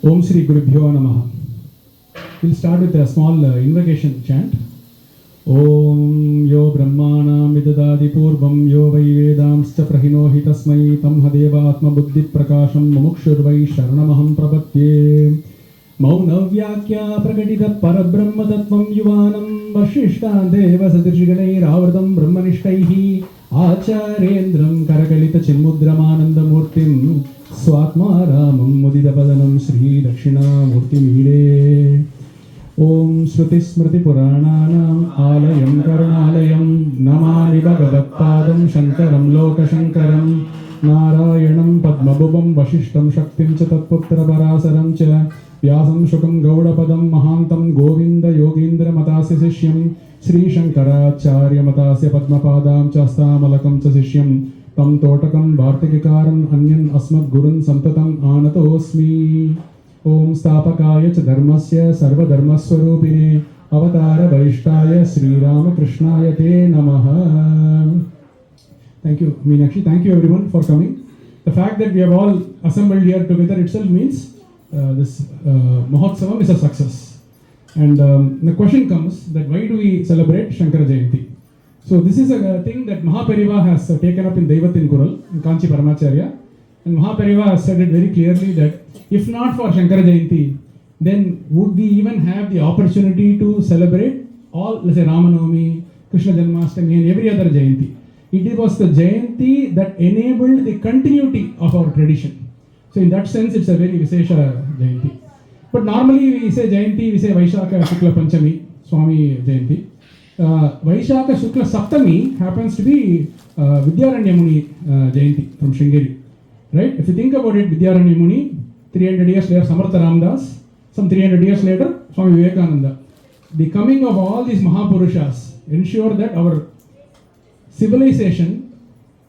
Om Shri Gurubhyo Namaha. We'll start with a small invocation chant. Om Yo Brahmana Vidadadi Purvam Yo Vai Vedamscha Prahinohi Tasmai Tam Hadeva Atma Buddhi Prakasham Mumukshurvai Sharanamaham Prapatye Mauna Vyakya Prakatita Parabrahma Tattvam Yuvanam Vashishtan Deva Sadirjiganai Ravardam Brahmanishkaihi Acharendram Karakalita Chinmudramananda Murtim Swatma Ramam Mudita Padanam Sri Dakshina Murti Mide Om Śruti Smriti Purananam Alayam Karunalayam Namani Bhagavatpadam Shankaram Loka Shankaram Narayanam Padmabhubam Vashishtam Shaktim Cha Tatputra Parasaram Cha Vyasam Shukam Gaudapadam Mahantam Govinda Yogindra Matasya Sishyam Śrī Śaṅkara Matasya Padmapadam Chastamalakam Cha Sishyam Tam Totakam Bhartikikaram Anyan Asmad Gurun Santatam Anatosmi Om Stapakaya Cha Dharmasya Sarva Dharmaswarupine Avatara Vaishtaya Sri Ramakrishnaya Te Namaha. Thank you, Meenakshi. Thank you everyone for coming. The fact that we have all assembled here together itself means this Mahotsavam is a success. And the question comes that why do we celebrate Śaṅkara Jayanti? So this is a thing that Mahapariva has taken up in Daivatin Kural, in Kanchi Paramacharya. And Mahapariva has said it very clearly that if not for Śaṅkara Jayanti, then would we even have the opportunity to celebrate all, let's say Ramanavami, Krishna Janmashtami and every other Jayanti. It was the Jayanti that enabled the continuity of our tradition. So in that sense, it's a very Vishesha Jayanti. But normally we say Jayanti, we say Vaishaka Shukla Panchami, Swami Jayanti. Vaishaka Shukla Saptami happens to be Vidyaranya Muni Jayanti from Sringeri. Right? If you think about it, Vidyaranya Muni, 300 years later Samartha Ramdas, some 300 years later Swami Vivekananda. The coming of all these Mahapurushas ensure that our civilization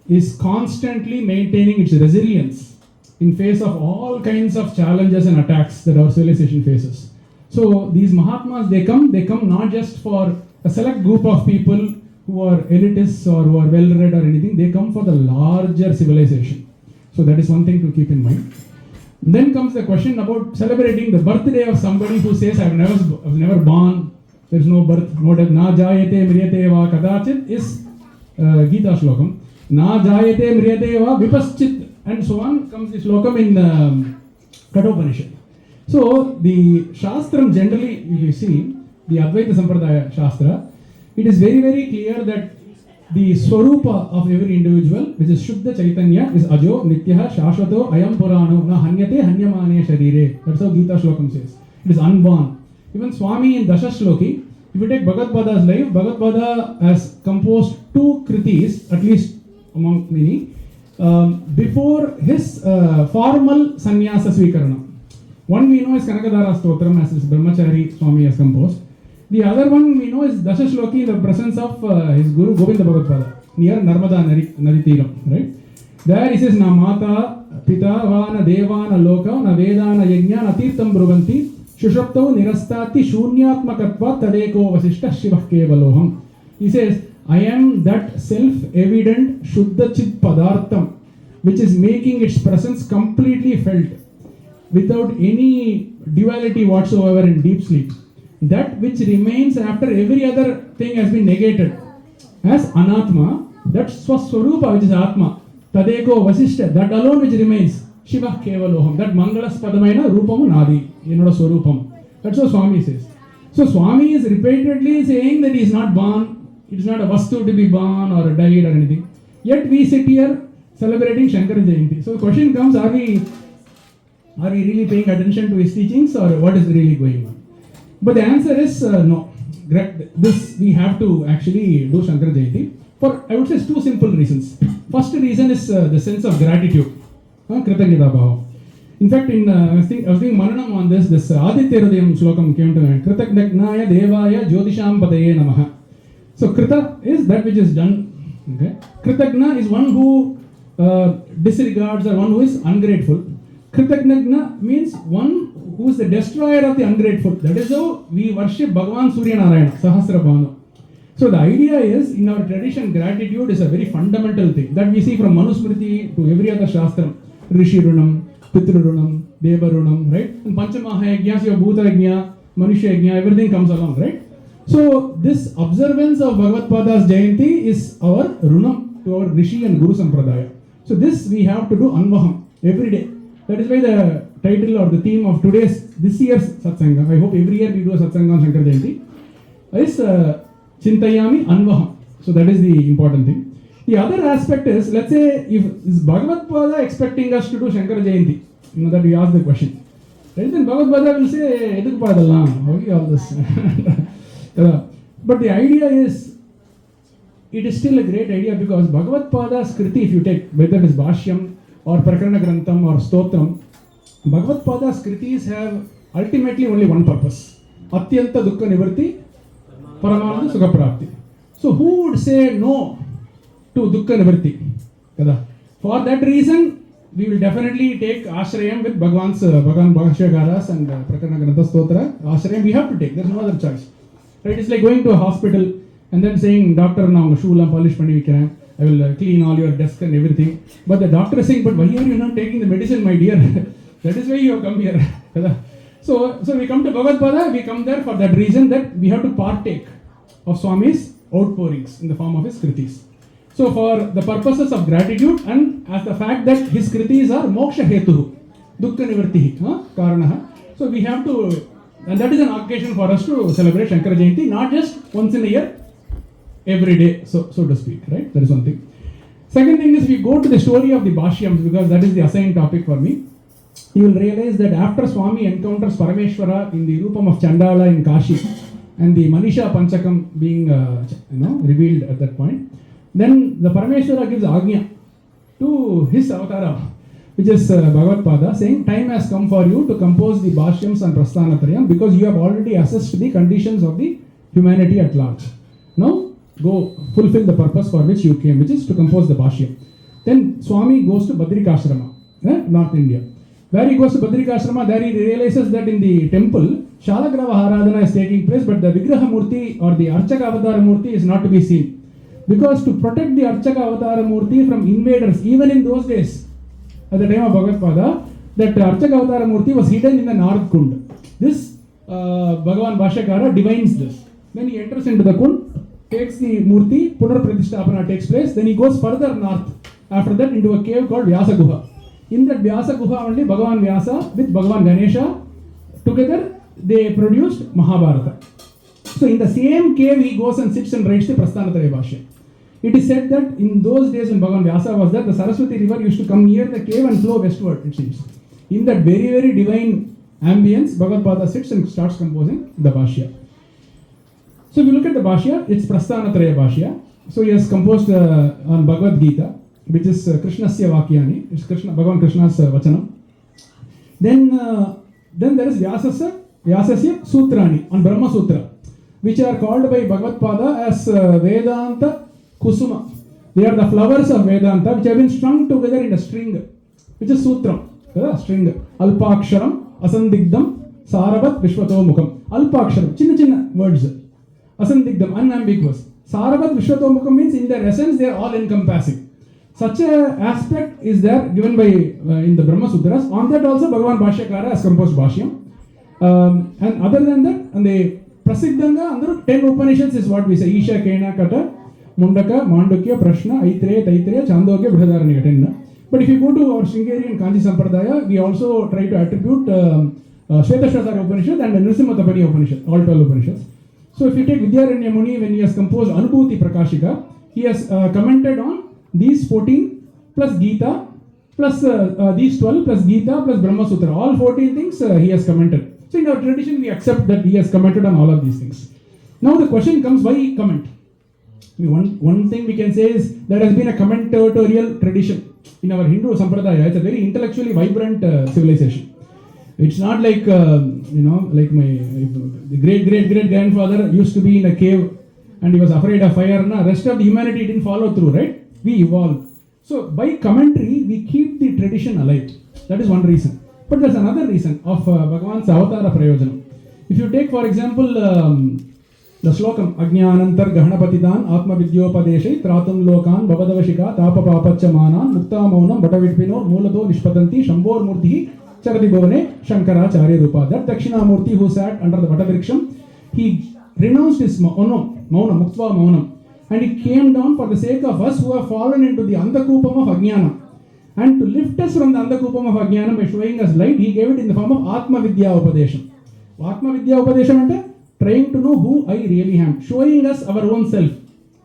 is constantly maintaining its resilience in face of all kinds of challenges and attacks that our civilization faces. So these Mahatmas, they come not just for a select group of people who are elitists or who are well-read or anything, they come for the larger civilization. So that is one thing to keep in mind. Then comes the question about celebrating the birthday of somebody who says, I was never born, there is no birth, no death, na jayate mriyate va kadachit is Gita Shlokam. Na jayate mriyate va vipaschit, and so on comes the Shlokam in Kathopanishad. So the Shastram generally, if you see, the Advaita Sampradāya Shastra, it is very, very clear that the Swarupa of every individual, which is Shuddha Chaitanya, is Ajo, Nityaha, Shashvato, Ayam Purano, Na Hanyate, Hanyamane Sharire. That's how Gita Shlokam says. It is unborn. Even Swami in Dasha Shloki, if you take Bhagat Bada's life, Bhagat Bada has composed 2 kritis, at least among many, before his formal sannyasa svikarana. One we know is Kanakadhara Stotram, as his Brahmachari Swami has composed. The other one we know is Dasha Shloki in the presence of his Guru Govinda Bhagat Pada, near Narmada Naritiram, right? There he says, Na Mata, Pita, Vana, Devana, Loka, Na Vedana, Yajna, Na Tirtam Bruvanti, Shushaptau, Nirastati, Shunyatmakatva, Tadeko, Vasishta, Shivah Kevaloham. He says, I am that self-evident Shuddha Chit Padartham, which is making its presence completely felt, without any duality whatsoever in deep sleep. That which remains after every other thing has been negated as Anatma, that's Swaswarupa, which is Atma. Tadeko Vasishta, that alone which remains, Shiva Kevaloham, that Mangalas Padamaina Rupamu Nadi, Swarupam. That's what Swami says. So Swami is repeatedly saying that he is not born, it is not a vastu to be born or died or anything. Yet we sit here celebrating Śaṅkara Jayanti. So the question comes, are we really paying attention to his teachings or what is really going on? But the answer is no. This we have to actually do Śaṅkara Jayanti for, I would say, 2 simple reasons. First reason is the sense of gratitude. kṛtajñatā bhava. In fact, I was doing Mananam on this Aditya Hridayam Shlokam came to me. Kṛtajñāya devāya jyotishām pataye namaha. So Krita is that which is done. Okay? Kṛtajñā is one who disregards or one who is ungrateful. Kṛtajñā means one who is the destroyer of the ungrateful. That is how we worship Bhagavān Surya Narayana, Sahasrabhanu. So the idea is, in our tradition, gratitude is a very fundamental thing that we see from Manusmriti to every other Shastram. Rishi Runam, Pitrurunam, Devarunam, right? And Panchamahayagnyas, your Bhuta Yajna, Manushya Yajna, everything comes along, right? So this observance of Bhagavad Pada's Jayanti is our runam to our Rishi and Guru Sampradaya. So this we have to do anvaham every day. That is why the title or the theme of this year's satsanga, I hope every year we do a satsanga on Śaṅkara Jayanti, is Chintayami Anvaham. So that is the important thing. The other aspect is, let's say, is Bhagavad Pada expecting us to do Śaṅkara Jayanti? You know that we ask the question. Right? Then Bhagavad Pada will say, Eduk Padallam, how all this? But the idea is, it is still a great idea because Bhagavad Pada's Kriti, if you take, whether it is Bhashyam or Prakaraṇa Grantham or Stotram, Bhagavad Pada's Kritis have ultimately only one purpose. Atyanta duḥkha nivṛtti, paramārtha sukha prāpti. So who would say no to duḥkha nivṛtti? For that reason, we will definitely take ashrayam with Bhagavān Bhāṣyakāras and Prakaraṇa Granthas Stotra. Ashrayam we have to take, there is no other choice. Right? It's like going to a hospital and then saying, doctor, now shoe la polish panni vikkiren, I will clean all your desk and everything. But the doctor is saying, but why are you not taking the medicine, my dear? That is why you have come here. So we come to Bhagavad Pada, we come there for that reason that we have to partake of Swami's outpourings in the form of his kritis. So for the purposes of gratitude and as the fact that his kritis are moksha hetuhu, duḥkha nivṛttihi, karanaha. So we have to, and that is an occasion for us to celebrate Śaṅkara Jayanti, not just once in a year, every day, so to speak, right? That is one thing. Second thing is, we go to the story of the Bhashyams because that is the assigned topic for me. You will realize that after Swami encounters Parameshwara in the Rupam of Chandala in Kashi and the Manisha Panchakam being revealed at that point, then the Parameshwara gives Agnya to his avatara, which is Bhagavad Pada, saying, time has come for you to compose the Bhashyams and Prasthanatrayam because you have already assessed the conditions of the humanity at large. Now, go fulfill the purpose for which you came, which is to compose the Bhashyam. Then Swami goes to Badrikashrama, North India. Where he goes to Badrikashrama, there he realizes that in the temple, Shalagrava Haradhana is taking place, but the Vigraha Murti or the Archaka Avatara Murti is not to be seen. Because to protect the Archaka Avatara Murti from invaders, even in those days, at the time of Bhagavad Pada, that Archaka Avatara Murti was hidden in the Narad Kund. This Bhagavān Bhāṣyakāra divines this. Then he enters into the Kund, takes the Murti, Punar Pratishthapana takes place, then he goes further north, after that into a cave called Vyasa Guha. In that Vyasa Guha only Bhagavan Vyasa with Bhagavan Ganesha, together they produced Mahabharata. So in the same cave he goes and sits and writes the Prasthanatraya Bhashya. It is said that in those days when Bhagavan Vyasa was there, the Saraswati river used to come near the cave and flow westward, it seems. In that very, very divine ambience, Bhagavad Pada sits and starts composing the Bhashya. So if you look at the Bhashya, it's Prasthanatraya Bhashya. So he has composed on Bhagavad Gita, which is Krishnasya Vakyani, it's Bhagavan Krishna's Vachanam. Then there is Vyasasya Sutrani on Brahma Sutra, which are called by Bhagavad Pada as Vedānta Kusuma. They are the flowers of Vedanta which have been strung together in a string, which is Sutram. String. Alpaksharam, Asandigdam, Saravat, Vishwato Mukham. Alpaksharam, chinna words. Asandigdam, unambiguous. Saravat, Vishwato Mukham means in their essence they are all encompassing. Such a aspect is there given by in the Brahma Sutras. On that also Bhagavān Bhāṣyakāra has composed Bhashyam. And other than that, and the Prasiddhanga, under 10 Upanishads is what we say. Isha, Kena, Kata, Mundaka, Mandukya, Prashna, Aitreya, Taitreya, Chandogya, Brihadaranyaka, 10. But if you go to our Sringeri and Kanchi Sampradaya, we also try to attribute Shvetashvatara Upanishad and Nrsimha Tapani Upanishad, all 12 Upanishads. So if you take Vidyaranya Muni, when he has composed Anubhuti Prakashika, he has commented on these 14 plus Gita, plus these 12 plus Gita plus Brahma Sutra. All 14 things he has commented. So in our tradition, we accept that he has commented on all of these things. Now the question comes, why comment? One thing we can say is there has been a commentatorial tradition in our Hindu Sampradaya. It's a very intellectually vibrant civilization. It's not like, like my great grandfather used to be in a cave and he was afraid of fire. The rest of the humanity didn't follow through, right? We evolved. So by commentary, we keep the tradition alive. That is one reason. But there's another reason of Bhagavan's Avatara Prayojanam. If you take, for example, The slokam, Ajnanantar Gahanapatidan Atma Vidyopadeshe Tratum Lokan Bhavadavashika Tapa Papachamanan Mukta Maunam Bhatavitpino Mulato Nishpatanti Shambhor Murti Charati Bhavane Śaṅkara Rupa. That Dakshinamurti who sat under the Vatavriksham, he renounced his maunam, Muktva Maunam, and he came down for the sake of us who have fallen into the Andhakupam of Ajnana. And to lift us from the Andhakupam of Ajnana by showing us light, he gave it in the form of Atma Vidya Upadesham. Atma Vidya Upadesham ante trying to know who I really am, showing us our own self.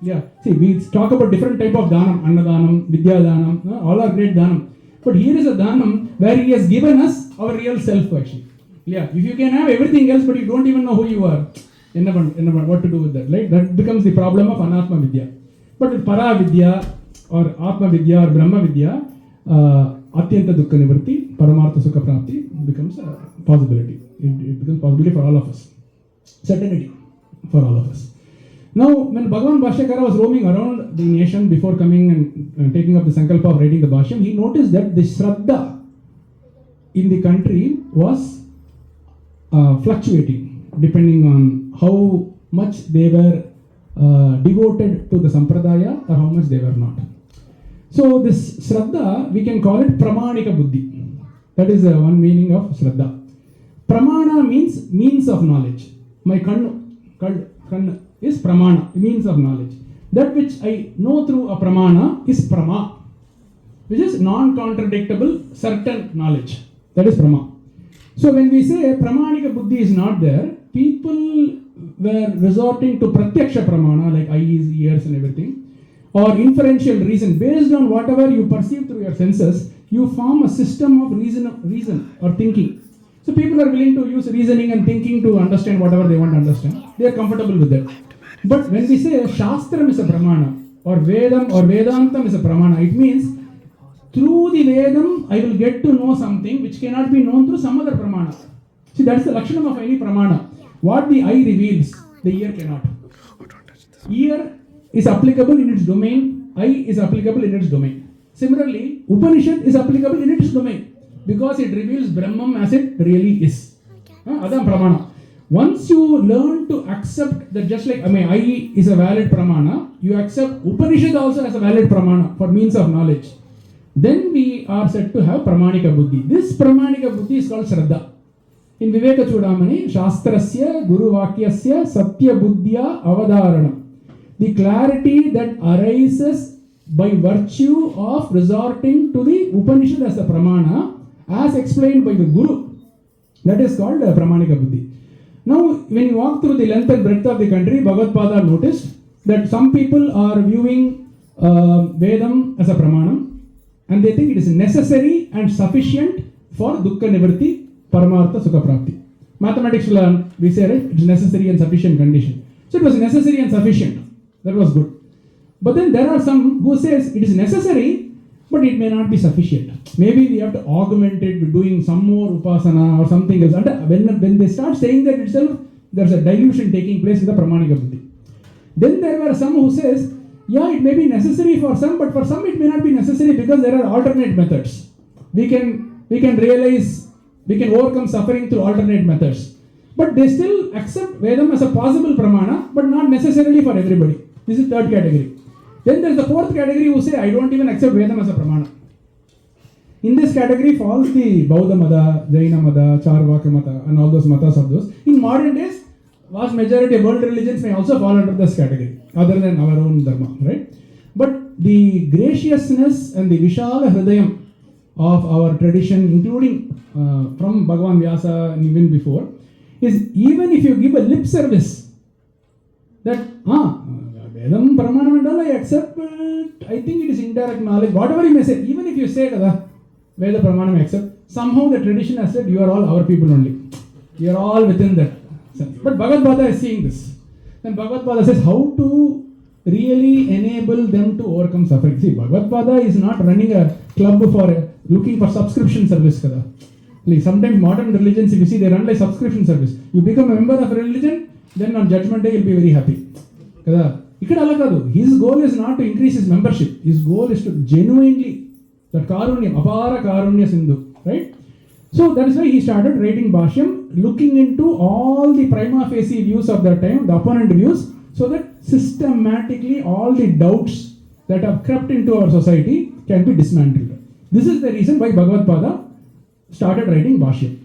Yeah, see, we talk about different type of dhanam, Annadanam, Vidya Dhanam, all are great dhanam. But here is a dhanam where he has given us our real self actually. Yeah, if you can have everything else but you don't even know who you are, what to do with that, right? That becomes the problem of Anatma Vidya. But with Para Vidya or Atma Vidya or Brahma Vidya, atyanta duḥkha nivṛtti, paramārtha sukha prāpti becomes a possibility. It becomes possibility for all of us. Certainty for all of us. Now, when Bhagavān Bhāṣyakāra was roaming around the nation before coming and taking up the sankalpa of writing the Bhashyam, he noticed that the Shraddha in the country was fluctuating depending on how much they were devoted to the sampradāya or how much they were not. So this Shraddha, we can call it pramāṇika buddhi. That is one meaning of Shraddha. Pramāṇa means means of knowledge. My kannu is pramāṇa, means of knowledge. That which I know through a pramāṇa is prama, which is non-contradictable, certain knowledge. That is prama. So when we say pramāṇika buddhi is not there, people were resorting to pratyaksha pramāṇa like eyes, ears and everything, or inferential reason. Based on whatever you perceive through your senses, you form a system of reason or thinking. So people are willing to use reasoning and thinking to understand whatever they want to understand. They are comfortable with that. But when we say Shastram is a pramāṇa, or Vedam or Vedāntam is a pramāṇa, it means through the Vedam I will get to know something which cannot be known through some other pramāṇa. See, that's the lakshanam of any pramāṇa. What the eye reveals, the ear cannot. Ear is applicable in its domain, eye is applicable in its domain. Similarly, Upanishad is applicable in its domain because it reveals Brahman as it really is. Adam pramāṇa. Once you learn to accept that just like eye is a valid pramāṇa, you accept Upanishad also as a valid pramāṇa for means of knowledge. Then we are said to have pramāṇika buddhi. This pramāṇika buddhi is called Shraddha. In Viveka Chudamani, Shastrasya Guru Vakyasya Satya Buddhya Avadharana. The clarity that arises by virtue of resorting to the Upanishad as a pramāṇa, as explained by the Guru, that is called pramāṇika buddhi. Now, when you walk through the length and breadth of the country, Bhagavad-pada noticed that some people are viewing Vedam as a pramāṇam, and they think it is necessary and sufficient for duḥkha nivṛtti, paramārtha sukha prāpti. Mathematics learn, we say, right, it is necessary and sufficient condition. So it was necessary and sufficient. That was good. But then there are some who says it is necessary, but it may not be sufficient. Maybe we have to augment it with doing some more upasana or something else. And when they start saying that itself, there's a dilution taking place in the pramāṇika buddhi. Then there were some who says, yeah, it may be necessary for some, but for some it may not be necessary because there are alternate methods. We can realize, we can overcome suffering through alternate methods. But they still accept Vedam as a possible pramāṇa, but not necessarily for everybody. This is third category. Then there is the fourth category who say, I don't even accept Vedam as a pramāṇa. In this category falls the Bauddha Mata, Jaina Mata, Charvaka Mata, and all those matas of those. In modern days, vast majority of world religions may also fall under this category, other than our own dharma, right? But the graciousness and the Vishala Hridayam of our tradition, including from Bhagavān Vyasa and even before, is even if you give a lip service, that, Vedam Pramāṇam and all, I accept, but I think it is indirect knowledge, whatever you may say, even if you say, Veda Pramāṇam I accept, somehow the tradition has said, you are all our people only. You are all within that sense. But Bhagavad-pada is seeing this. Then Bhagavad-pada says how to really enable them to overcome suffering. See, Bhagavad-pada is not running a club for looking for subscription service. Sometimes modern religions, if you see, they run like subscription service. You become a member of a religion, then on judgment day you'll be very happy. His goal is not to increase his membership. His goal is to genuinely, that karunyam, apara karunya sindhu, right? So that is why he started writing Bhashyam, looking into all the prima facie views of that time, the opponent views, so that systematically all the doubts that have crept into our society can be dismantled. This is the reason why Bhagavad started writing Bhashyam.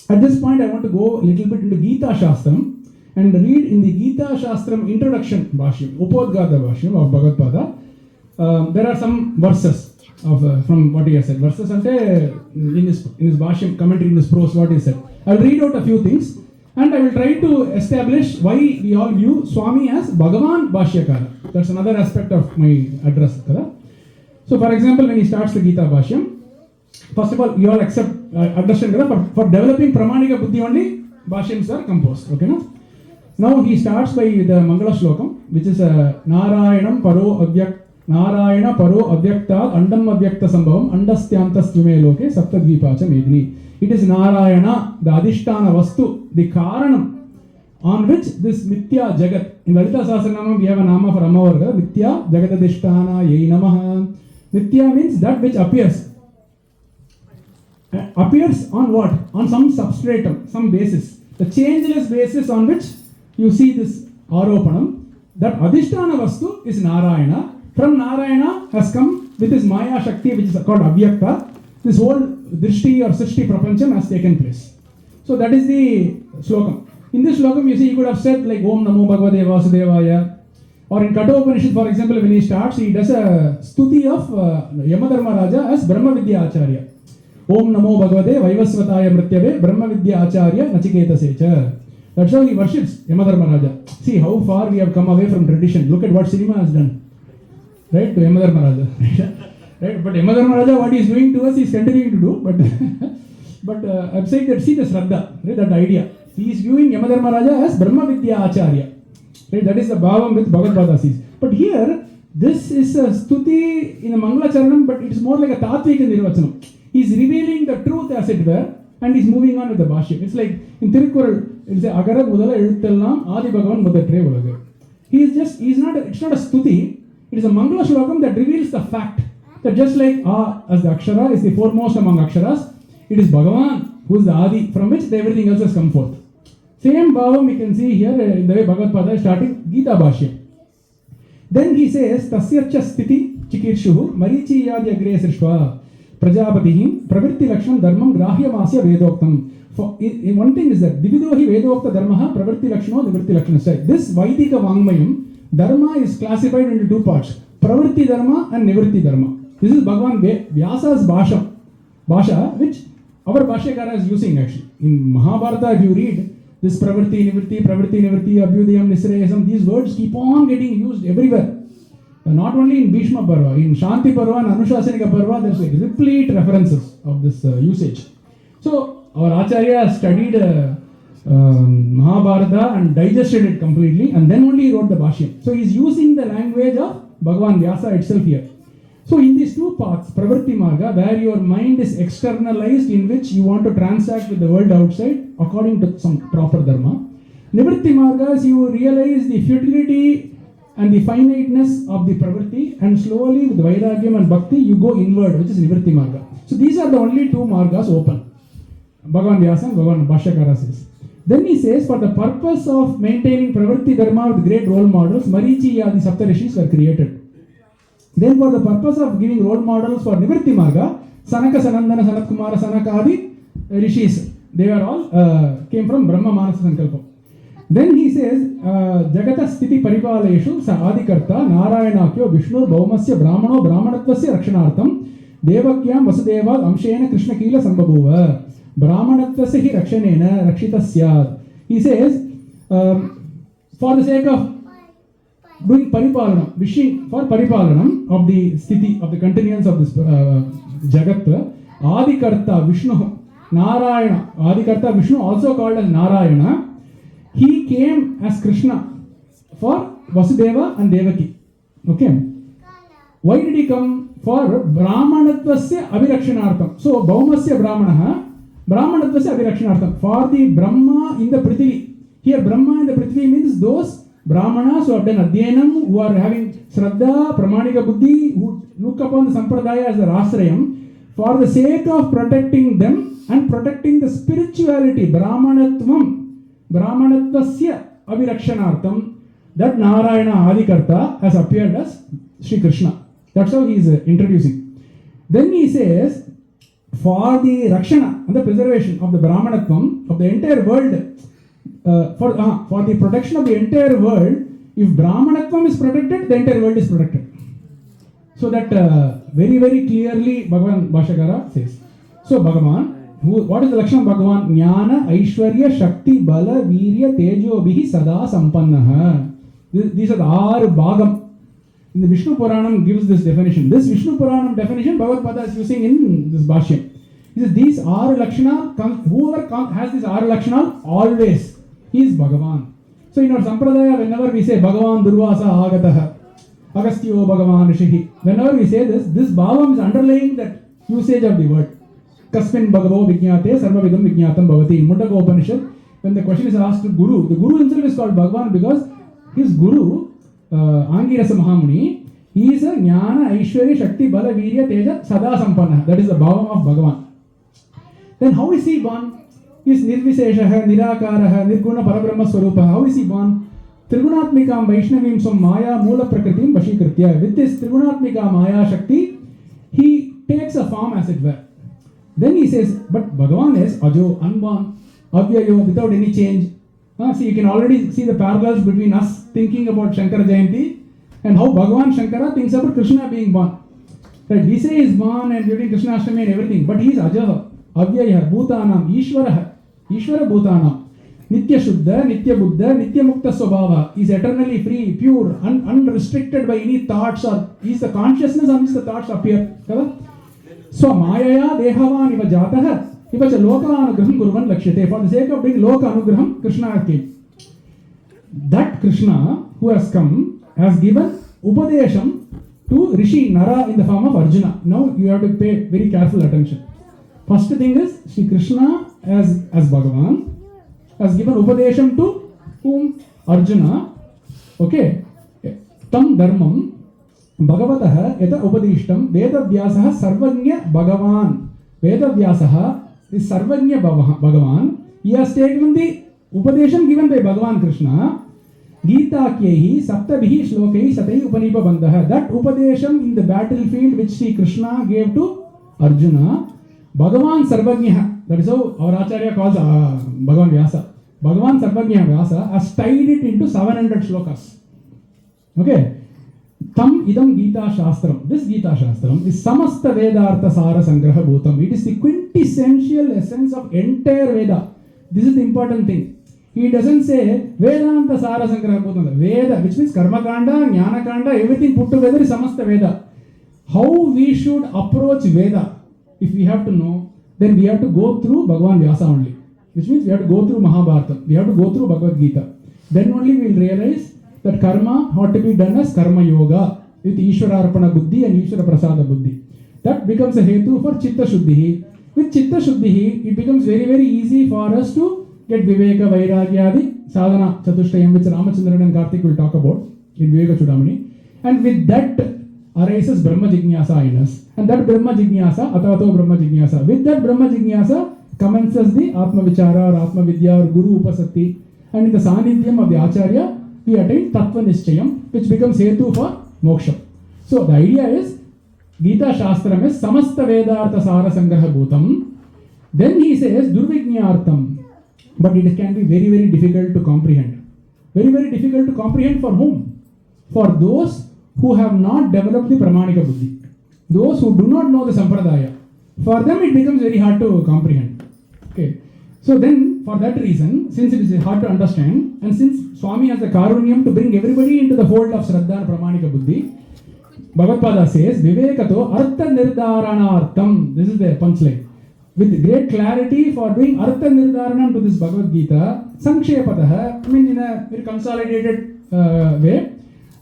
At this point, I want to go a little bit into Gita Shastram and read in the Gita Shastram introduction Bhashyam, Upodgata Bhashyam of Bhagavad. There are some verses of from what he has said. Verses ante in his Bhashyam commentary, in his prose, what he said. I will read out a few things and I will try to establish why we all view Swami as Bhagavān Bhāṣyakāra. That's another aspect of my address. So, for example, when he starts the Gita Bhashyam, first of all, you all understand for developing pramāṇika buddhi only Bhashyams are composed. Okay, no? Now he starts by the Mangala Shlokam, which is Narayanam Paro Avyaktat Andam Avyakta Sambhavam Andastyantas Tvume Loke Saptadvipacha Medini. It is Narayana, the Adhishtana Vastu, the Karanam, on which this Mithya Jagat. In Lalita Sahasranamam we have a nama for Amavarga, Mithya Jagatadhishtana Yai Namaha. Mithya means that which appears. Appears on what? On some substratum, some basis. The changeless basis on which you see this Aropanam. That Adhishtana Vastu is Narayana. From Narayana has come with his Maya Shakti, which is called Avyakta. This whole Drishti or Srishti Prapancham has taken place. So that is the Slokam. In this Slokam, you see, you could have said like Om Namo Bhagavate Vasudevaya. Or in Kathopanishad, for example, when he starts, he does a stuti of Yamadharma Raja as Brahma Vidya Acharya. Om Namo Bhagavate Vaivasvataya Mrityave Brahma Vidya Acharya Nachiketa Secha. That's how he worships Yamadharma Raja. See how far we have come away from tradition. Look at what cinema has done. Right, to Yamadharma Raja. Right, but Yamadharma Raja, what he is doing to us, he is continuing to do. But I'm saying that, see the Shraddha, right, that idea. He is viewing Yamadharma Raja as Brahma Vidya Acharya. Right, that is the bhavam with Bhagavad says. But here, this is a stuti in a Mangala Charanam, but it is more like a Tatvika Nirvachanam. He is revealing the truth as it were, and he is moving on with the Bhashyam. It's like in Tirukkural, it is Agara Mudala Ezhuttellam Adi Bhagavan Mudattrai Ulagu. It's not a stuti, it is a Mangala Shlokam that reveals the fact that just like as the Akshara is the foremost among Aksharas, it is Bhagavan who is the Adi, from which everything else has come forth. Same bhavam we can see here in the way Bhagavad is starting Gita Bhashyam. Then he says, Tasyacha Sthiti Chikirshuhu Marichi Yadi Agre Srishva Prajapatihim Pravritti Lakshman Dharmam Grahyamasya Vedoktam. One thing is that Dividohi Vedokta Dharmaha Pravritti Lakshano Nivṛtti Lakshana. This Vaidika Vangmayam, Dharma is classified into two parts, Pravritti Dharma and Nivṛtti Dharma. This is Bhagavān Vyasa's Bhasha, which our Bhashyakara is using actually. In Mahabharata, if you read, this pravritti, nivṛtti, abhyudayam, nisrayasam, these words keep on getting used everywhere. Not only in Bhishma Parva, in Shanti Parva and Anushasanika Parva, there's like replete references of this usage. So, our Acharya has studied Mahabharata and digested it completely, and then only he wrote the Bhashyam. So, he is using the language of Bhagavān Vyasa itself here. So, in these two paths, Pravritti Marga, where your mind is externalized, in which you want to transact with the world outside according to some proper dharma. Nivṛtti Margas, you realize the futility and the finiteness of the Pravritti, and slowly with Vairagyam and Bhakti, you go inward, which is Nivṛtti Marga. So, these are the only two Margas open. Bhagavān Vyasa and Bhagavān Bhāṣyakāra says. Then he says, for the purpose of maintaining Pravritti Dharma with great role models, Marichi Ādi Saptarishis were created. Then for the purpose of giving role models for Nivṛtti Marga, Sanaka, Sanandana, Sanat Kumara, Sanakadi, Rishis, they are all came from Brahma Manasa Sankalpa. Then he says, Jagata Sthiti Paripalayeshu Sa Adikarta Narayanakyo Vishnu Bhaumasya Brahmano Brahmanatvasya Rakshanartham Devakyam Vasudeva Amshena Krishna Kila Sambhabuva Brahmanatvasya hi Rakshanena Rakshitasyad. He says, for the sake of doing paripalanam, wishing for paripalanam of the sthiti, of the continuance of this Jagat, Adikarta Vishnu, Narayana, Adikarta Vishnu, also called as Narayana, he came as Krishna for Vasudeva and Devaki. Okay. Why did he come? For Brahmanatvasya Abhirakshanartham. So, Bhaumasya Brahmanaha, Brahmanatvasya Abhirakshanartham. For the Brahma in the Prithvi. Here, Brahma in the Prithvi means those Brahmanas who have done Adhyanam, who are having Shraddha, pramāṇika buddhi, who look upon the sampradāya as their asrayam. For the sake of protecting them, and protecting the spirituality, Brahmanatvasya Abhirakshanartham, that Narayana Adikarta has appeared as Sri Krishna. That's how he is introducing. Then he says, for the Rakshana and the preservation of the Brahmanatvam of the entire world, for the protection of the entire world, if Brahmanatvam is protected, the entire world is protected. So that very, very clearly Bhagavān Bhāṣyakāra says. So Bhagavan, what is the Lakshana of Bhagavan? Jnana, Aishwarya, Shakti, Bala, Virya, Tejo, Bihi, Sada, Sampannaha. These are the 6 Bhagam. In the Vishnu Puranam gives this definition. This Vishnu Puranam definition Bhagavad Pada is using in this Bhashyam. He says these 6 Lakshana, whoever has these 6 Lakshana, always, he is Bhagavan. So in our Sampradāya, whenever we say Bhagavan Durvasa Agataha, Agastyo Bhagavan Rishihi, whenever we say this Bhavam is underlying that usage of the word. Kasmin Bhagavo Vijñāte Sarvavidam Vijñātam Bhavati. In Mundaka Upanishad, when the question is asked to Guru, the Guru himself is called Bhagavan because his Guru, Angirasa Mahamuni, he is a Jnana, Aishwarya, Shakti, Bala, Virya, Teja, Sada Sampanna. That is the Bhavam of Bhagavan. Then how is he born? He is Nirviseshaha, Nirakaraha, Nirguna Parabrahma Swarupa. How is he born? Trigunatmikam Vaishnavim Swam Maya Mula Prakritim Vashikritya. With this Trigunatmika Maya Shakti, he takes a form as it were. Then he says, but Bhagavan is Ajo, unborn, Avyayo, without any change. See, you can already see the parallels between us thinking about Sankara Jayanti and how Bhagavan Shankara thinks about Krishna being born. Right? We say he is born and during Krishna Ashtami and everything, but he is Ajaha, Avyaya, Bhutanam, Ishvaraha, Ishvara Bhutanam, Nitya Shuddha, Nitya Buddha, Nitya Mukta Swabhava. He is eternally free, pure, unrestricted by any thoughts, or he is the consciousness on which the thoughts appear. So Mayaya Dehavan Iva Jataha. For the sake of doing Loka Anugraham, Krishna came. That Krishna who has come has given Upadesham to Rishi Nara in the form of Arjuna. Now you have to pay very careful attention. First thing is, Sri Krishna as Bhagavan has given Upadesham to whom? Arjuna. Okay. Tam Dharmam Bhagavataha Yata Upadishtam Vedavyasaha Sarvanya Bhagavan. Vedavyasaha is Sarvanya Bhagavan. He has taken the Upadesham given by Bhagavan Krishna. Gita Kyehi Saptabhihi Shlokai Satai Upanipa Bandha. That Upadesham in the battlefield which Sri Krishna gave to Arjuna, Bhagavan Sarvanya. That is how our Acharya calls Bhagavan Vyasa. Bhagavan Sarvanya Vyasa has tied it into 700 shlokas. Okay. Tam idam Gita Shastram. This Gita Shastram is Samasta Vedartha Sara Sangraha Bhutam. It is the quintessential essence of entire Veda. This is the important thing. He doesn't say Vedānta Sara Sangraha Bhutam. Veda, which means Karma Kanda, Jnana Kanda, everything put together is Samasta Veda. How we should approach Veda, if we have to know, then we have to go through Bhagavan Vyasa only. Which means we have to go through Mahabharata. We have to go through Bhagavad Gita. Then only we will realize that karma ought to be done as karma yoga with Ishvara Arpana Buddhi and Ishvara Prasada Buddhi. That becomes a hetu for Chitta Shuddhi. With Chitta Shuddhi, it becomes very, very easy for us to get Viveka, Vairagyadi, Sadhana, Chatushtayam, which Ramachandran and Karthik will talk about in Viveka Chudamani. And with that arises Brahma Jignasa in us. And that Brahma Jignasa, Atavato Brahma Jignasa. With that Brahma Jignasa commences the Atma Vichara or Atma Vidya or Guru Upasatti. And in the Sanidhyam of the Acharya, we attain Tattva Nischayam, which becomes hetu for moksha. So the idea is, Gita Shastram is Samasta Vedartha Sara Sangraha Bhutam. Then he says Durvijñārtam. But it can be very, very difficult to comprehend. Very, very difficult to comprehend for whom? For those who have not developed the pramāṇika buddhi. Those who do not know the sampradāya. For them it becomes very hard to comprehend. Okay. So then, for that reason, since it is hard to understand, and since Swami has the karunyam to bring everybody into the fold of Shraddha and Pramāṇika Buddhi, Bhagavad says, Vivekato Artha Nirdaranartham. This is the punchline. With great clarity for doing Artha Nirdaranam to this Bhagavad Gita, Sankshepataha, I mean in a very consolidated way,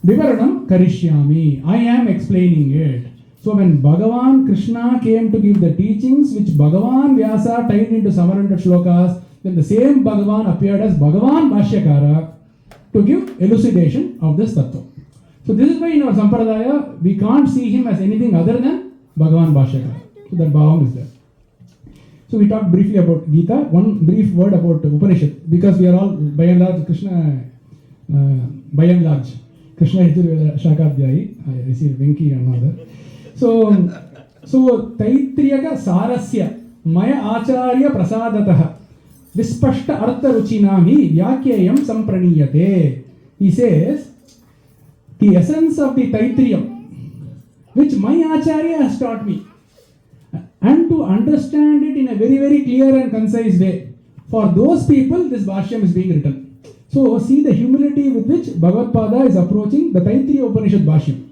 Vivaranam Karishyami. I am explaining it. So when Bhagavan Krishna came to give the teachings which Bhagavan Vyasa tied into 700 shlokas, then the same Bhagavan appeared as Bhagavān Bhāṣyakāra to give elucidation of this tattva. So this is why in our Sampradaya we can't see him as anything other than Bhagavān Bhāṣyakāra. So that bhavam is there. So we talked briefly about Gita. One brief word about Upanishad, because we are all by and large Krishna Yajurveda Shakadhyayi. I see Venki and another. So Taitriyaka Sarasya Maya Acharya Prasadataha Vispashta Artha Ruchinami Vyakyayam Sampraniyate. He says, the essence of the Taitriyam, which my Acharya has taught me, and to understand it in a very, very clear and concise way, for those people, this Bhashyam is being written. So, see the humility with which Bhagavad is approaching the Taittiriya Upanishad Bhashyam.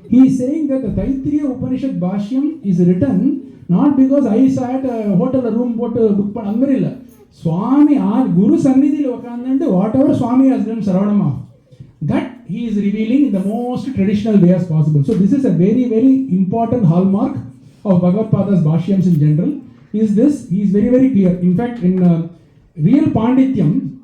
He is saying that the Taittiriya Upanishad Bhashyam is written not because I sat a hotel room, book umbrella. Swami, Guru Sannidhi Lokandante, whatever Swami has done, Saravadama, that he is revealing in the most traditional way as possible. So, this is a very, very important hallmark of Bhagavad Bhashyams in general. Is this? He is very, very clear. In fact, in real Pandityam,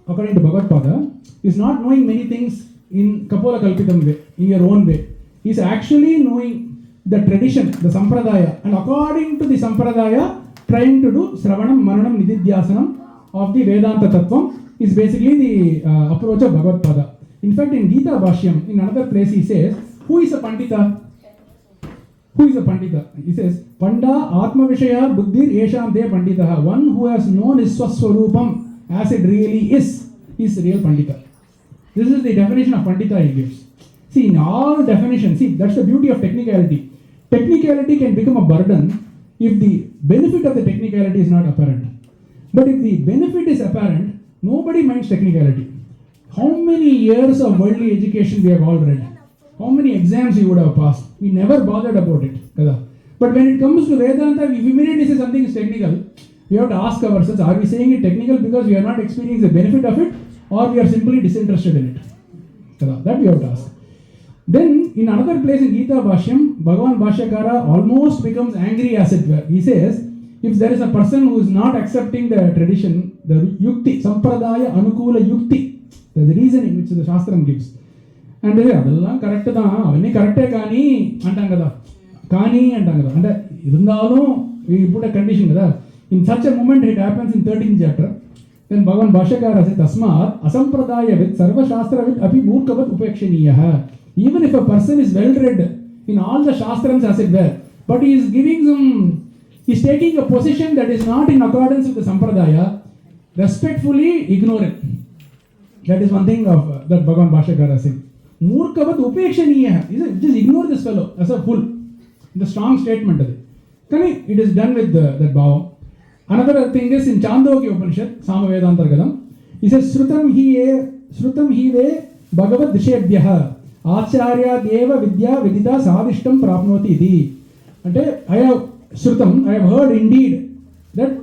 according to Bhagavad is not knowing many things in Kapola Kalpitam way, in your own way. He is actually knowing the tradition, the sampradāya, and according to the sampradāya, trying to do Sravanam, Maranam, Nididhyasanam of the Vedānta Tattvam is basically the approach of Bhagavad. In fact, in Gita Bhashyam, in another place, he says, who is a Pandita? Who is a Pandita? He says, Panda Atma Vishaya Buddhir Esham De Panditaha. One who has known his Swaswarupam as it really is real Pandita. This is the definition of Pandita he gives. See, in all definitions, see, that's the beauty of technicality. Technicality can become a burden if the benefit of the technicality is not apparent. But if the benefit is apparent, nobody minds technicality. How many years of worldly education we have all read? How many exams we would have passed? We never bothered about it. But when it comes to Vedanta, we immediately say something is technical. We have to ask ourselves, are we saying it technical because we are not experiencing the benefit of it, or we are simply disinterested in it? That we have to ask. Then, in another place in Gita Bhashyam, Bhagavān Bhāṣyakāra almost becomes angry as it were. He says, if there is a person who is not accepting the tradition, the yukti, sampradāya, anukula yukti, the reasoning which the Shastram gives, and they say, adella correct da, avanni correct kaani antam kada, kaani antam kada. And irundalum we put a condition kada. In such a moment, it happens in 13th chapter. Then Bhagavān Bhāṣyakāra says, tasmat asampradāya vid sarva shastra vid api murkavat upekshaniyaha. Even if a person is well read in all the Shastrams as it were, but he is taking a position that is not in accordance with the Sampradaya, respectfully ignore it. That is one thing of that Bhagavān Bhāṣyakāra says. Murkavat upekshaniyaha. Just ignore this fellow as a fool. The strong statement. It is done with that bhava. Another thing is in Chandogya Upanishad, Samavedantargadam, he says, Śrutam hi ve Bhagavad Dishebhyaha Acharya Deva Vidya Vidita Sadishtam Prapnoti Iti. And I have heard indeed that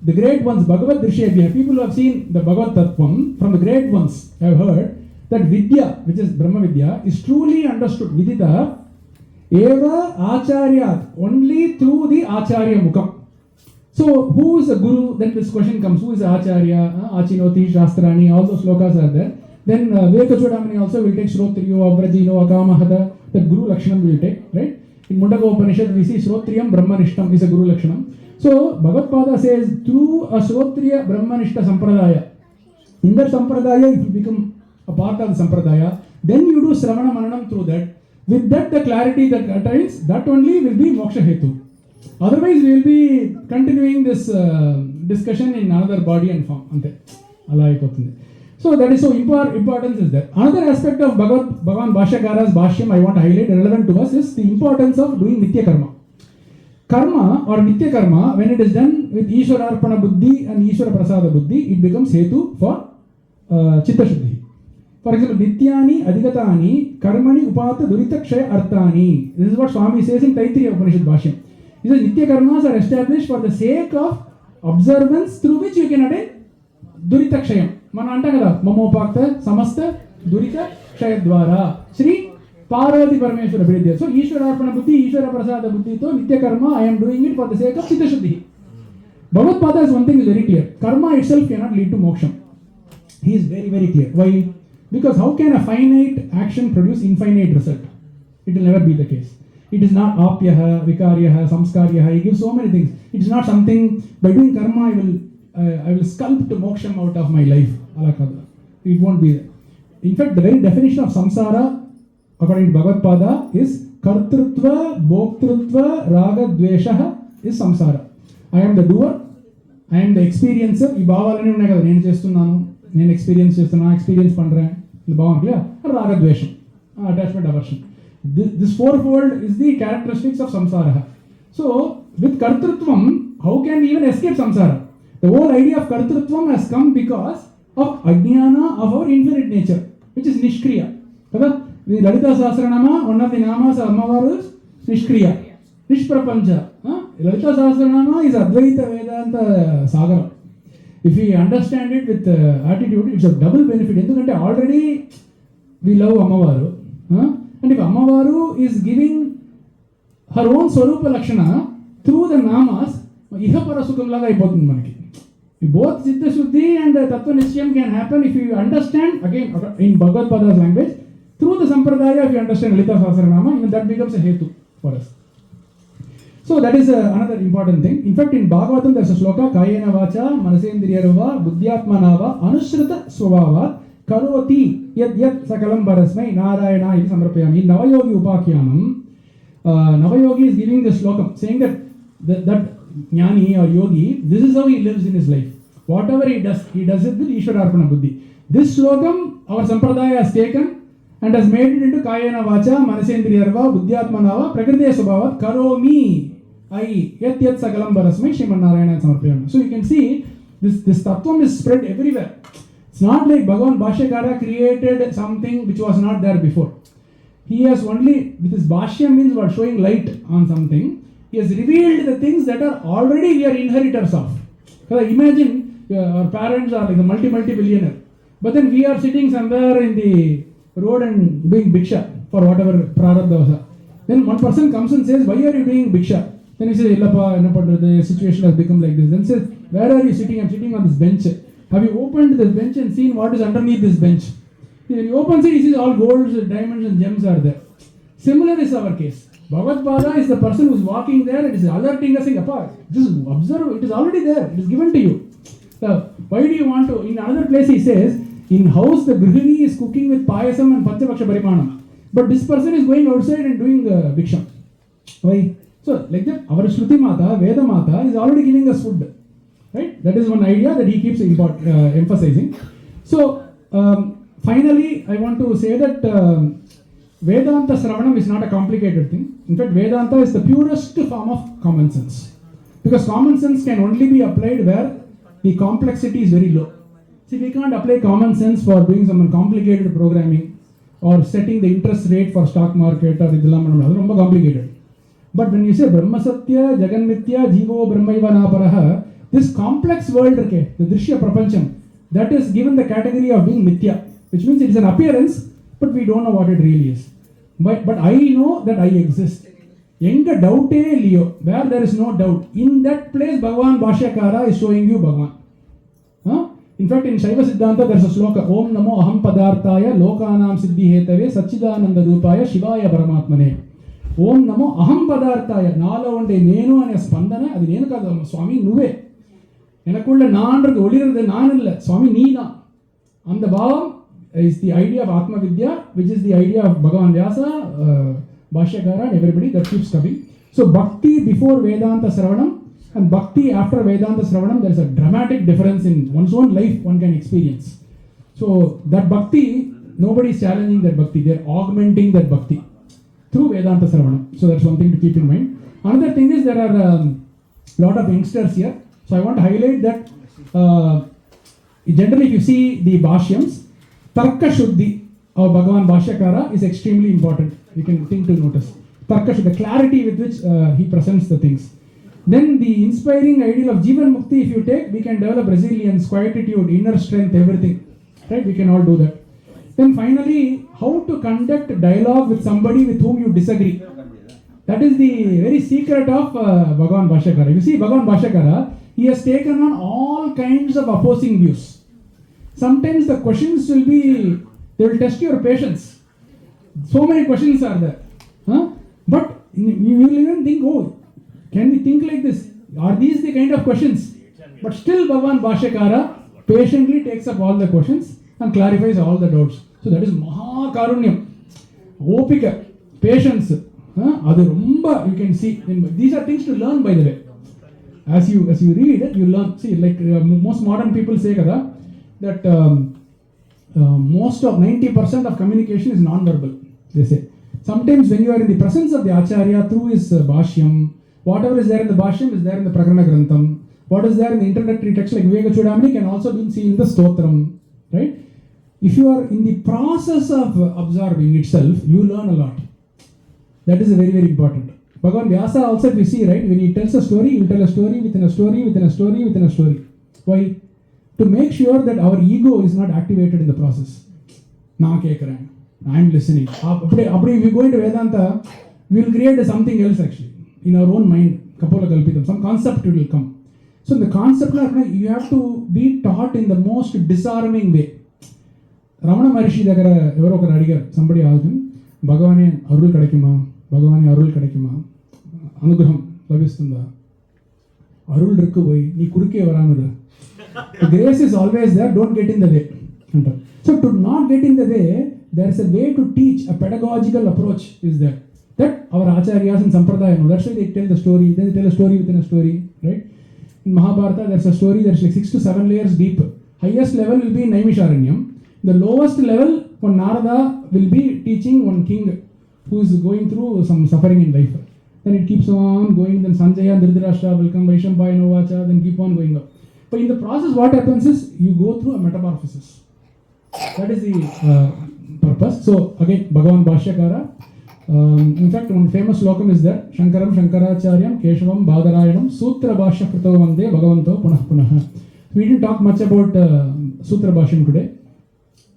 the great ones, Bhagavad Dishebhyaha, people who have seen the Bhagavad Tattvam, from the great ones have heard that Vidya, which is Brahma Vidya, is truly understood. Vidita Eva Acharya, only through the Acharya Mukam. So, who is a guru? Then this question comes, who is Acharya? Achinoti, Shastrani, all those slokas are there. Then Vekachudamani also will take Shrotriyo, Avrajino, Akamahada, the Guru Lakshanam will take, right? In Mundaka Upanishad, we see Shrotriyam Brahmanishtam is a Guru Lakshanam. So, Bhagavad says, through a Shrotriya Brahmanishta Sampradaya, in that Sampradaya, if you become a part of the Sampradaya, then you do Sravana Mananam through that. With that, the clarity that attains, that only will be Moksha Hetu. Otherwise, we will be continuing this discussion in another body and form. So, that is so importance is there. Another aspect of Bhagavān Bhāṣyakāra's Bhashyam I want to highlight relevant to us is the importance of doing Nitya Karma. Karma or Nitya Karma, when it is done with Ishvara Arpana Buddhi and Ishvara Prasada Buddhi, it becomes Hetu for Chitta Shuddhi. For example, Nityani Adhigatani Karmani Upata Duritakshaya Arthani. This is what Swami says in Taittiriya Upanishad Bhashyam. He says Nitya Karmas are established for the sake of observance through which you can attain Duritakshayam. Mana anta kada Mamopakta Samasta Durita Kshayadvara Śrī Ādi Śaṅkarācārya. So Ishvara Arpana Buddhi, Ishvara Prasada Buddhi to Nitya Karma, I am doing it for the sake of Chitta Shuddhi. Bhagavad is one thing is very clear. Karma itself cannot lead to moksha. He is very, very clear. Why? Because how can a finite action produce infinite result? It will never be the case. It is not apyaha, vikaryaha, samskaryaha. He gives so many things. It's not something, by doing karma, I will sculpt moksham out of my life. It won't be there. In fact, the very definition of samsara, according to Bhagavad-pada, is kartrutva, bhoktrutva, raga, dvesha is samsara. I am the doer, I am the experiencer. ఈ భావాలన్నీ ఉన్నాయి కదా, నేను చేస్తున్నాను, నేను experience చేస్తున్నా, experience పண்றேன், இந்த భావం clear. రాగ ద్వేషం, attachment, aversion. This fourfold is the characteristics of samsara. So with kartrutvam, how can we even escape samsara? The whole idea of kartrutvam has come because of ajnana of our infinite nature, which is nishkriya. Kada the Lalita Sahasranama, one of the namas of Amavaru is nishkriya, nishprapancha. Lalita Sahasranama is Advaita Vedanta Sagara. If we understand it with attitude, it's a double benefit. Endukante already we love Amavaru, and if Amavaru is giving her own Swarupa Lakshana through the namas, iha parasukam laga ayipotundi manaki. Both Siddha Shuddhi and Tattva Nisyam can happen if you understand, again in Bhagavad-pada's language, through the sampradāya. If you understand Lalita Sahasranama, even that becomes a hetu for us. So that is another important thing. In fact, in Bhagavatam there is a sloka, Kayena Vacha Manasendriyarva Buddhyatmanava Anushrita Swabhavat Karoti Yat Yat Sakalam Parasmai Narayana Iti Samrapayami. In Navayogi Upakyanam, Navayogi is giving the slokam, saying that Jnani or Yogi, this is how he lives in his life. Whatever he does it with Ishwararpana Buddhi. This slokam our sampradāya has taken and has made it into Kayena Vacha Manasendriyarva Buddhyatmanava Prakriti Swabhavat Karomi I Yat Yat Sakalam Parasmai Śrīmannārayana Samarpayami. So you can see this tattvam is spread everywhere. It's not like Bhagavān Bhāṣyakāra created something which was not there before. He has only, with his Bhashyam means what, showing light on something. He has revealed the things that are already we are inheritors of. Because imagine our parents are like a multi-billionaire, but then we are sitting somewhere in the road and doing bhiksha for whatever prarabdha. Then one person comes and says, why are you doing bhiksha? Then he says, Illappa, the situation has become like this. Then says, where are you sitting? I'm sitting on this bench. Have you opened this bench and seen what is underneath this bench? When he opens it, he sees all golds, diamonds and gems are there. Similar is our case. Bhagavad-pada is the person who is walking there and is alerting us, saying, Appa, just observe, it is already there, it is given to you. So, why do you want to? In another place he says, in house the grihini is cooking with payasam and panchapaksha parimanam, but this person is going outside and doing bhiksham. Why? So, like that, our Śruti Mata, Veda Mata is already giving us food. Right? That is one idea that he keeps emphasizing. So, finally, I want to say that Vedānta Sravanam is not a complicated thing. In fact, Vedānta is the purest form of common sense. Because common sense can only be applied where the complexity is very low. See, we can't apply common sense for doing some complicated programming or setting the interest rate for stock market or it's complicated. But when you say Brahma Satya, Jagan Mithya, Jivo Brahmaiva Naparaha, this complex world, the Drishya Prapancham, that is given the category of being Mithya, which means it is an appearance, but we don't know what it really is. But I know that I exist. Enga doubte liyo, where there is no doubt. In that place, Bhagavān Bhāṣyakāra is showing you Bhagavan. In fact, in Shaiva Siddhanta, there is a sloka, Om Namo Aham Padarthaya Lokanam Siddhi Hetave Satchidananda Rupaya Shivaya Paramatmane. Om Namo Aham Padarthaya. Nala onde nenu ane spandana, adi nenu kada Swami nuve. Enakulla naanradhu olirudhu naanilla, Swami neena. And the bhavam is the idea of Atma Vidya, which is the idea of Bhagavan Vyasa, Bhashyakara and everybody that keeps coming. So Bhakti before Vedanta Sravanam and Bhakti after Vedanta Sravanam, there is a dramatic difference in one's own life one can experience. So that Bhakti, nobody is challenging that Bhakti, they are augmenting that Bhakti through Vedanta Sravanam. So that's one thing to keep in mind. Another thing is there are a lot of youngsters here. So I want to highlight that generally if you see the Bhashyams, Tarka Shuddhi of Bhagavān Bhāṣyakāra is extremely important. You can think to notice. Tarka Shuddhi, the clarity with which he presents the things. Then the inspiring ideal of Jivan Mukti, if you take, we can develop resilience, quietude, inner strength, everything. Right? We can all do that. Then finally, how to conduct dialogue with somebody with whom you disagree. That is the very secret of Bhagavān Bhāṣyakāra. You see, Bhagavān Bhāṣyakāra, he has taken on all kinds of opposing views. Sometimes the questions will be, they will test your patience. So many questions are there. But you will even think, oh, can we think like this? Are these the kind of questions? But still Bhagavān Bhāṣyakāra patiently takes up all the questions and clarifies all the doubts. So that is Mahakarunyam, Opika, patience. Adu romba, you can see. These are things to learn, by the way. As you read it, you learn. See, like most modern people say that most of 90% of communication is non-verbal. They say sometimes when you are in the presence of the Acharya through his Bhashyam, whatever is there in the Bhashyam is there in the Prakaraṇa Grantham. What is there in the introductory text like Viveka Chudamani can also be seen in the Stotram, right? If you are in the process of absorbing itself, you learn a lot. That is very, very important. Bhagavan Vyasa also, if you see, right, when he tells a story, he will tell a story within a story within a story within a story. Why? To make sure that our ego is not activated in the process. Na kekran, I am listening. If you go into Vedanta, we will create something else actually in our own mind. Kapola kalpitam, some concept will come. So in the concept, you have to be taught in the most disarming way. Ramana Maharishi Dagara, Evaro Karadigar, somebody asked him, Bhagavane Arul Kadakima, Bhagavane Arul Kadakima, Anugraham, Labistanda, Arul Rikuvai, Ni Kurke Varamada. The grace is always there, don't get in the way. So to not get in the way, there is a way to teach, a pedagogical approach is there. That our acharyas and sampradāya know. That's why they tell the story, then they tell a story within a story, right? In Mahabharata, there's a story that's like 6 to 7 layers deep. Highest level will be in Naimisharanyam. The lowest level, one Narada will be teaching one king who is going through some suffering in life. Then it keeps on going, then Sanjaya and Dhritarashtra will come, Vaishampayana Novacha, then keep on going up. But in the process, what happens is, you go through a metamorphosis. That is the purpose. So again, Bhagavān Bhāṣyakāra. In fact, one famous slokam is there. Śaṅkaram Śaṅkarācāryam Keshavam Bādarayanam Sutra Bhashya Krito Vande Bhagavanto Punah Punah. We didn't talk much about Sutra Bhashyam today,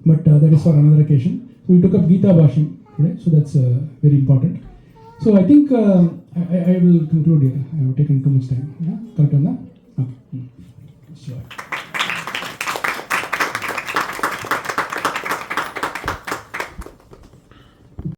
but that is for another occasion. So we took up Gita Bhashyam today, so that's very important. So I think I will conclude here. I have taken too much time. Yeah? Correct on that? Okay. Sure.